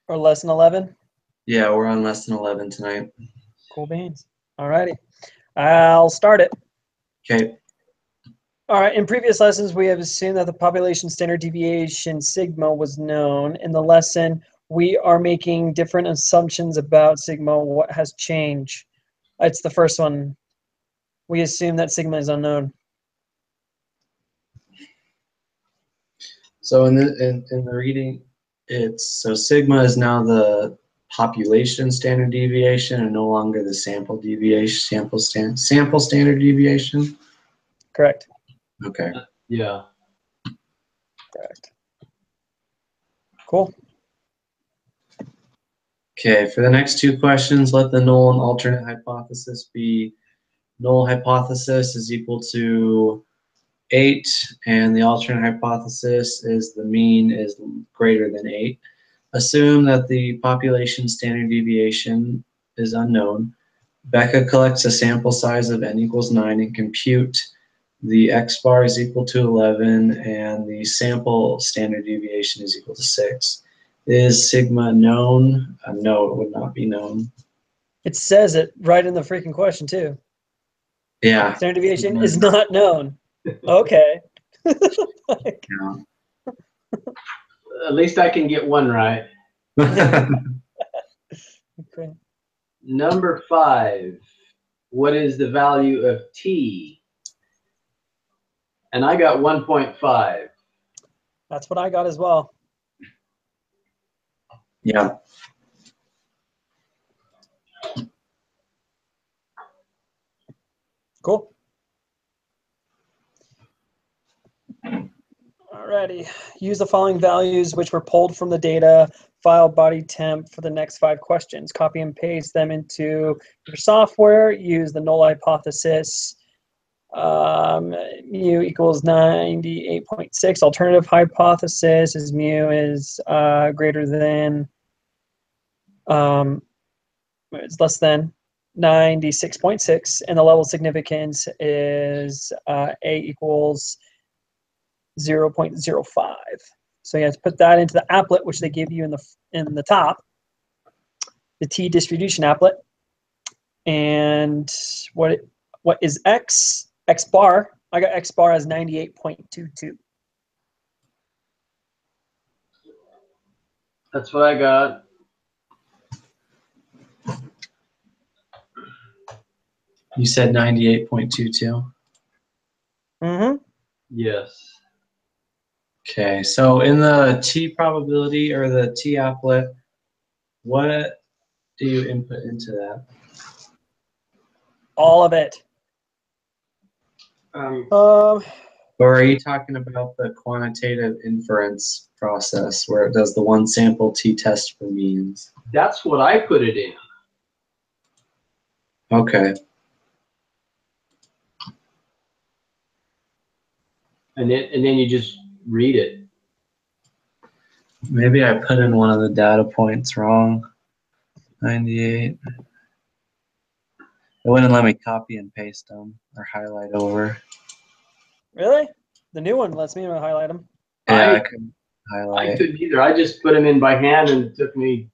Or less than 11? Yeah, we're on less than 11 tonight. Cool beans. All righty. I'll start it. Okay. All right. In previous lessons, we have assumed that the population standard deviation sigma was known. In the lesson, we are making different assumptions about sigma. What has changed? It's the first one. We assume that sigma is unknown. So in the reading, so sigma is now the population standard deviation and no longer the sample deviation, sample standard deviation. Correct. Okay. Yeah. Correct. Cool. Okay, for the next two questions, let the null and alternate hypothesis be null hypothesis is equal to 8, and the alternate hypothesis is the mean is greater than 8. Assume that the population standard deviation is unknown. Becca collects a sample size of n equals 9 and compute the x bar is equal to 11 and the sample standard deviation is equal to 6. Is sigma known? No, it would not be known. It says it right in the freaking question, too. Yeah. Standard deviation is not known. Okay. Like, Yeah. At least I can get one right. okay. Number 5. What is the value of t? And I got 1.5. That's what I got as well. Yeah. Cool. Alrighty. Use the following values which were pulled from the data file body temp for the next 5 questions. Copy and paste them into your software. Use the null hypothesis. Mu equals 98.6. Alternative hypothesis is mu is greater than, it's less than 96.6, and the level of significance is A equals 0.05. So you have to put that into the applet, which they give you in the top, the t distribution applet. And what is x? X bar. I got x bar as 98.22. That's what I got. You said 98.22. Mm-hmm. Yes. Okay, so in the t probability or the t applet, what do you input into that? All of it. Or are you talking about the quantitative inference process where it does the one sample t-test for means? That's what I put it in. Okay. And then you just read it. Maybe I put in one of the data points wrong. 98. It wouldn't let me copy and paste them or highlight over. Really? The new one lets me highlight them. Yeah, I couldn't highlight. I couldn't either. I just put them in by hand, and it took me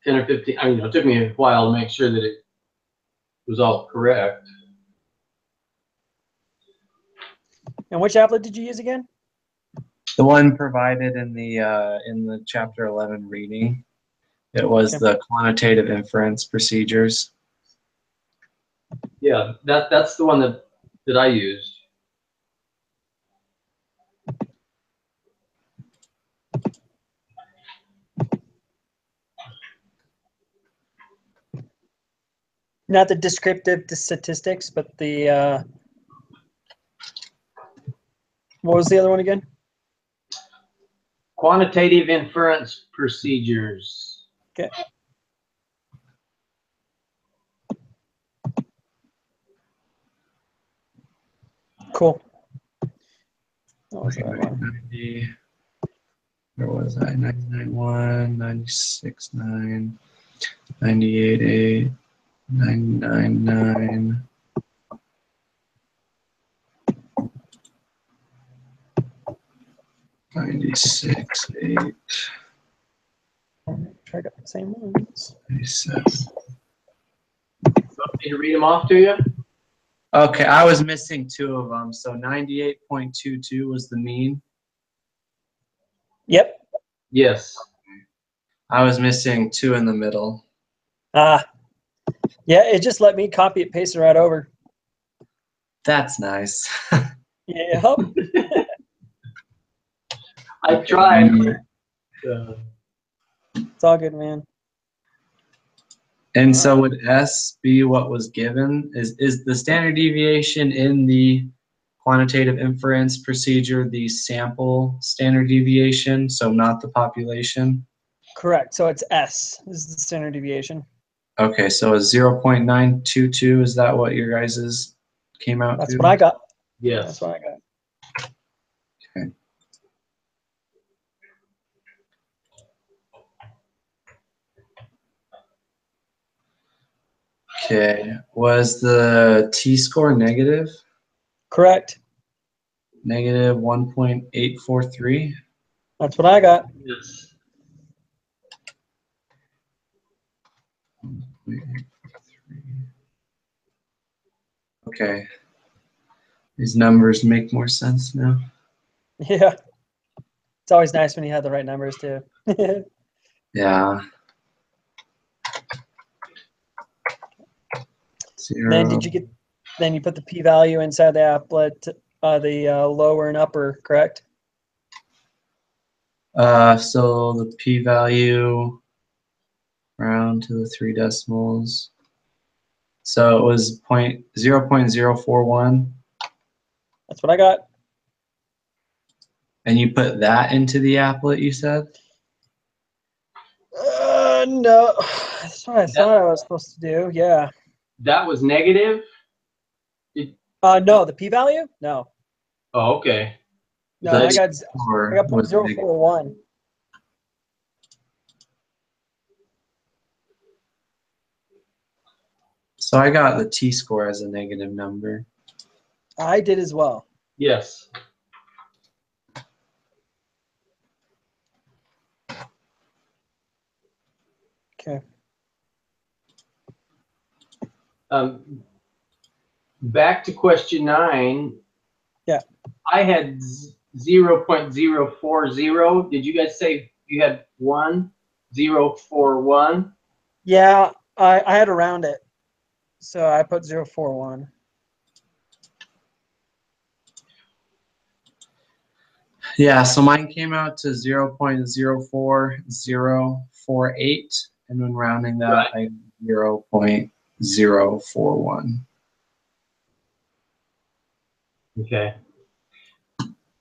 10 or 15. I mean, it took me a while to make sure that it was all correct. And which applet did you use again? The one provided in the chapter 11 reading. It was the quantitative inference procedures. Yeah, that's the one that I used. Not the descriptive statistics, but the what was the other one again? Quantitative inference procedures. Okay. Cool. Okay, 90, where was I? 99.1, 96.9, 98.8, 99.9. $96.8. sure I got the same ones. Want me to read them off to you? Okay, I was missing 2 of them. So 98.22 was the mean. Yep. Yes. I was missing 2 in the middle. Yeah, it just let me copy it, paste it right over. That's nice. Yep. I tried. It's all good, man. And so would S be what was given? Is the standard deviation in the quantitative inference procedure the sample standard deviation, so not the population? Correct. So it's S. This is the standard deviation. Okay, so a 0.922, is that what your guys's came out That's to? what I got. Yes. That's what I got. Okay. Okay, was the t-score negative? Correct. Negative 1.843? That's what I got. Yes. Okay. These numbers make more sense now. Yeah. It's always nice when you have the right numbers too. Yeah. 0. Then then you put the p-value inside the applet, the lower and upper, correct? So the p-value round to the 3 decimals. So it was 0.041. That's what I got. And you put that into the applet, you said? No. That's what I thought I was supposed to do. Yeah. That was negative? No, the p-value? No. Oh, okay. No, The I got score 0.041. So I got the t-score as a negative number. I did as well. Yes. Okay. Back to question 9. Yeah. I had 0.040. Did you guys say you had 1.041? Yeah, I had to round it. So I put 041. Yeah, so mine came out to 0.04048, and when rounding that, Right. I got 0.041. Okay.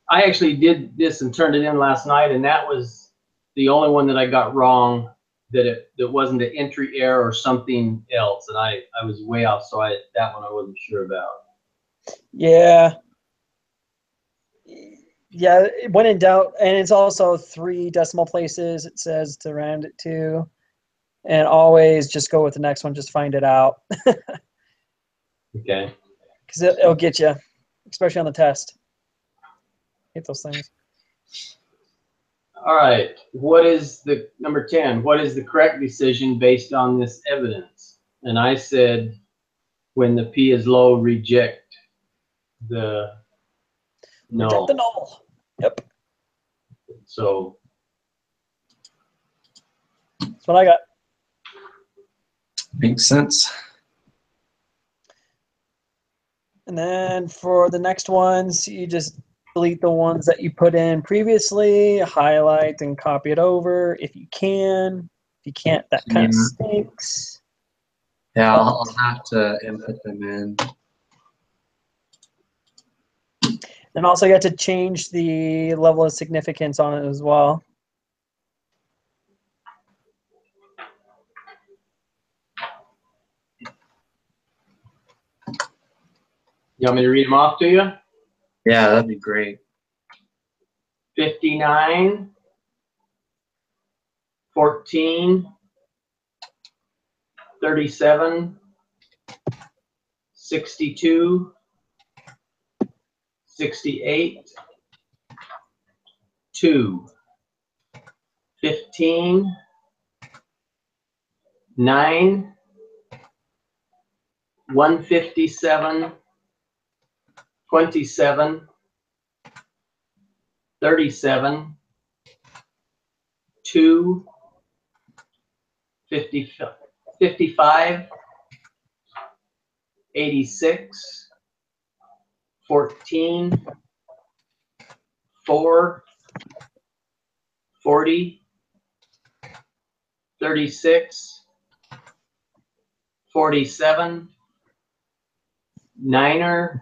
I actually did this and turned it in last night, and that was the only one that I got wrong, that wasn't an entry error or something else, and I was way off, so that one I wasn't sure about. Yeah. Yeah, when in doubt, and it's also 3 decimal places it says to round it to. And always just go with the next one, just find it out. Okay. Because it'll get you, especially on the test. Hate those things. All right. What is the number 10? What is the correct decision based on this evidence? And I said, when the P is low, reject the null. Reject the null. Yep. So That's what I got. Makes sense. And then for the next ones, you just delete the ones that you put in previously, highlight and copy it over if you can. If you can't, that kind of stinks. Yeah, I'll have to input them in. And also you have to change the level of significance on it as well. you want me to read them off to you? Yeah, that'd be great. 59, 14, 37, 62, 68, 2, 15, 9, 157, 27, 37, 2, 50, 55, 86, 14, 4, 40, 36, 47, 9er,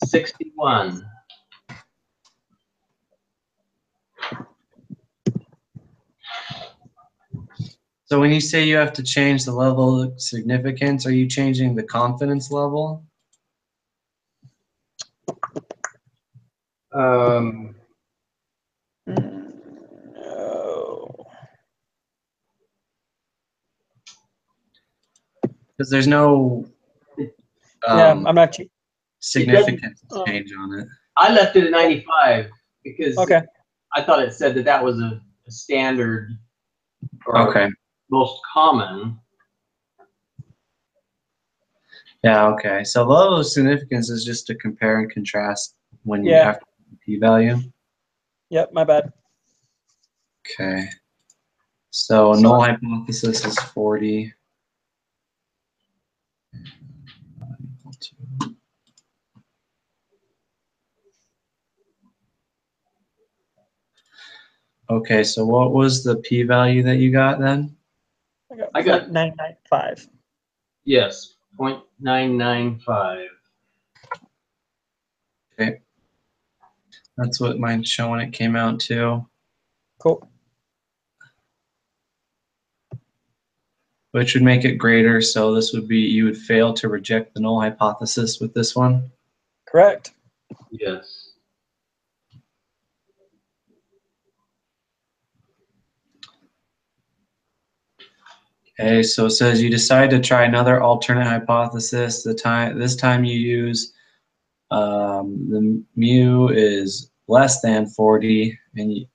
61. So when you say you have to change the level of significance, are you changing the confidence level? No. Because there's no Yeah, I'm not. significance change on it. I left it at 95 because Okay. I thought it said that was a standard or Okay. most common. Yeah, okay. So level of significance is just to compare and contrast when you Yeah. have the p-value. Yep, my bad. Okay. So null hypothesis is 40. Okay, so what was the p-value that you got then? I got 0.995. Yes, 0.995. Okay. That's what mine's showing it came out to. Cool. Which would make it greater, so this would be, you would fail to reject the null hypothesis with this one. Correct. Yes. Okay, so it says you decide to try another alternate hypothesis. This time you use the mu is less than 40, and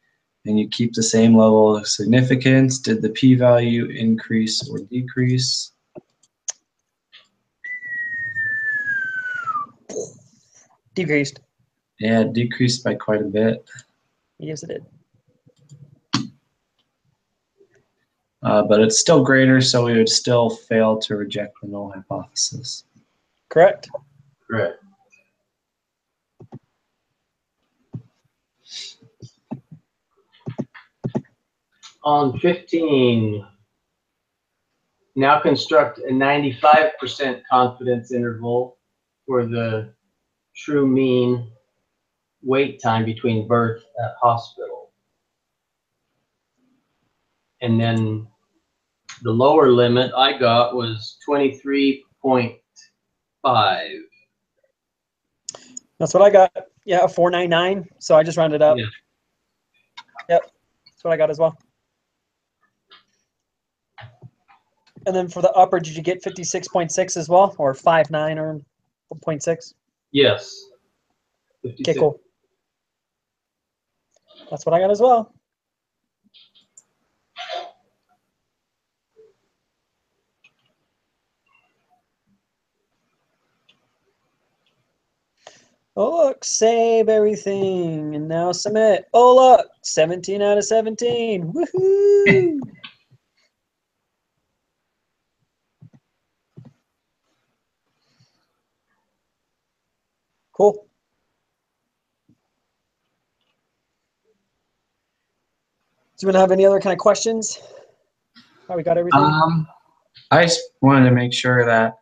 you keep the same level of significance. Did the p-value increase or decrease? Decreased. Yeah, it decreased by quite a bit. Yes, it did. But it's still greater, so we would still fail to reject the null hypothesis. Correct. Correct. On 15, now construct a 95% confidence interval for the true mean wait time between birth at hospital. And then the lower limit I got was 23.5. That's what I got. Yeah, 499. So I just rounded up. Yeah. Yep. That's what I got as well. And then for the upper, did you get 56.6 as well, or 5.9 or 0.6? Yes. 56. Okay, cool. That's what I got as well. Oh, look, save everything. And now submit. Oh, look, 17 out of 17. Woohoo! Cool. Do you want to have any other kind of questions? How we got everything? I just wanted to make sure that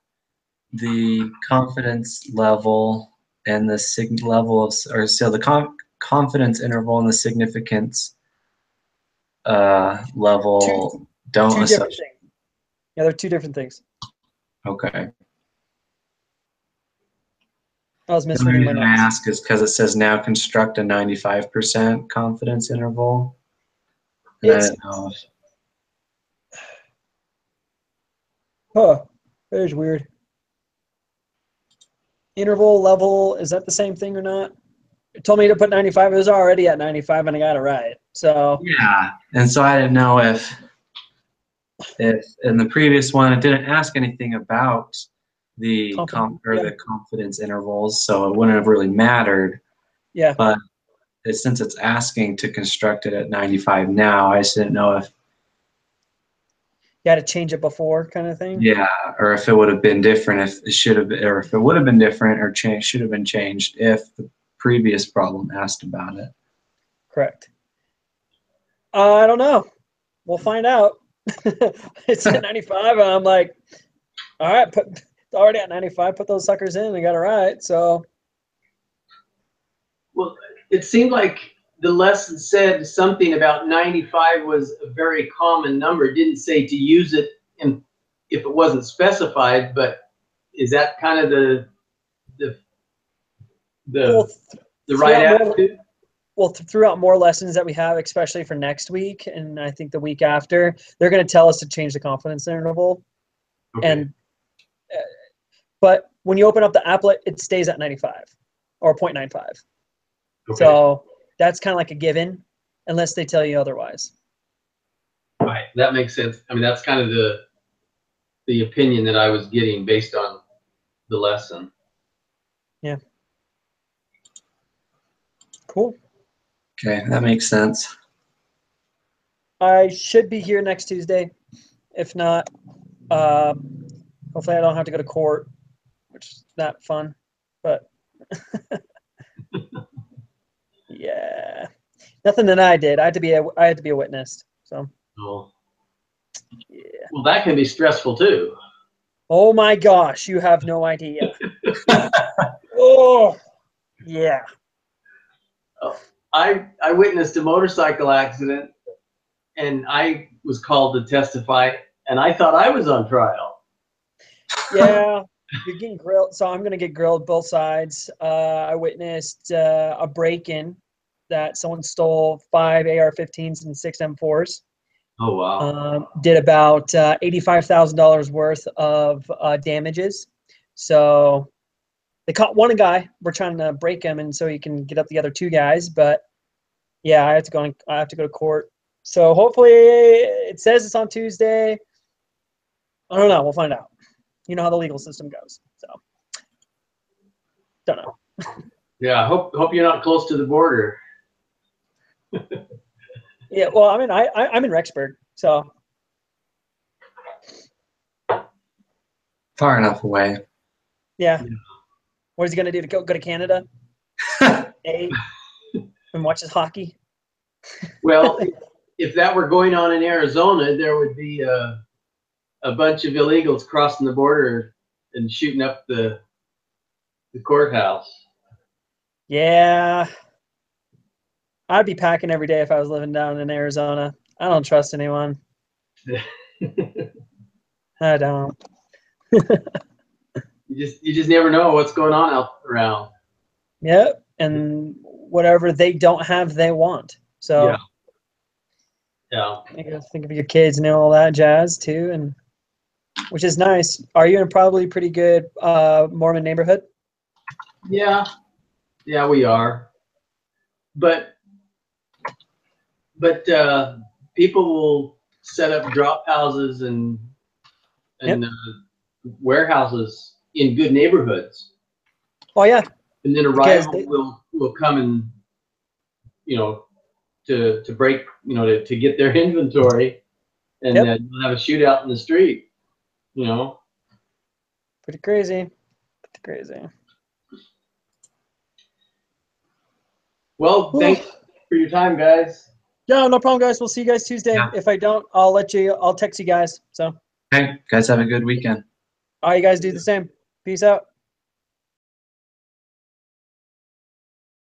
the confidence level and the level of, or so the confidence interval and the significance level don't two different associate. things. Yeah, they're two different things. Okay. I was The misreading my reason I notes. ask is because it says now construct a 95% confidence interval. And I didn't know if, Huh, that is weird. Interval level, is that the same thing or not? It told me to put 95. It was already at 95 and I got it right. So yeah. And so I didn't know if if in the previous one it didn't ask anything about the Yeah. the confidence intervals, so it wouldn't have really mattered. Yeah. But since it's asking to construct it at 95 now, I just didn't know if You had to change it before, kind of thing. yeah, or if it would have been different, if it should have, or if it would have been different or should have been changed if the previous problem asked about it. Correct. I don't know. We'll find out. It's at 95, and I'm like, all right, it's already at 95. Put those suckers in. I got it right. So, Well, it seemed like the lesson said something about 95 was a very common number. It didn't say to use it if it wasn't specified, but is that kind of the well, right throughout more, attitude? well, throughout more lessons that we have, especially for next week, and I think the week after, they're going to tell us to change the confidence interval. Okay. And but when you open up the applet, it stays at 95 or 0.95. Okay. So that's kind of like a given, unless they tell you otherwise. Right, that makes sense. I mean, that's kind of the opinion that I was getting based on the lesson. Yeah. Cool. Okay, that makes sense. I should be here next Tuesday. If not, hopefully I don't have to go to court, which is not fun. But yeah, nothing that I did. I had to be a witness. So Oh, yeah. well, that can be stressful too. Oh my gosh, you have no idea. Oh yeah. I witnessed a motorcycle accident, and I was called to testify, and I thought I was on trial. Yeah, you're getting grilled. So I'm gonna get grilled both sides. I witnessed a break-in that someone stole 5 AR-15s and 6 M4s. Oh wow! Did about $85,000 worth of damages. So they caught one guy. We're trying to break him, and so he can get up the other 2 guys. But yeah, I have to go to court. So hopefully, it says it's on Tuesday. I don't know. We'll find out. You know how the legal system goes. So don't know. Yeah, I hope you're not close to the border. Yeah. Well, I mean, I'm in Rexburg, so Far enough away. yeah. What is he gonna do to go to Canada? And watch his hockey. Well, if that were going on in Arizona, there would be a bunch of illegals crossing the border and shooting up the courthouse. Yeah. I'd be packing every day if I was living down in Arizona. I don't trust anyone. I don't. You just never know what's going on out around. Yep. And whatever they don't have, they want. So Yeah. you gotta think of your kids and all that jazz too, and which is nice. Are you in probably pretty good Mormon neighborhood? Yeah, we are. But people will set up drop houses and warehouses in good neighborhoods. Oh yeah. And then a rival will come and, to break, to get their inventory, and then you'll have a shootout in the street. Pretty crazy. Pretty crazy. Well, thanks for your time, guys. Yeah, no problem, guys. We'll see you guys Tuesday. Yeah. If I don't, I'll text you guys. So Okay, guys, have a good weekend. all you guys do the same. Peace out.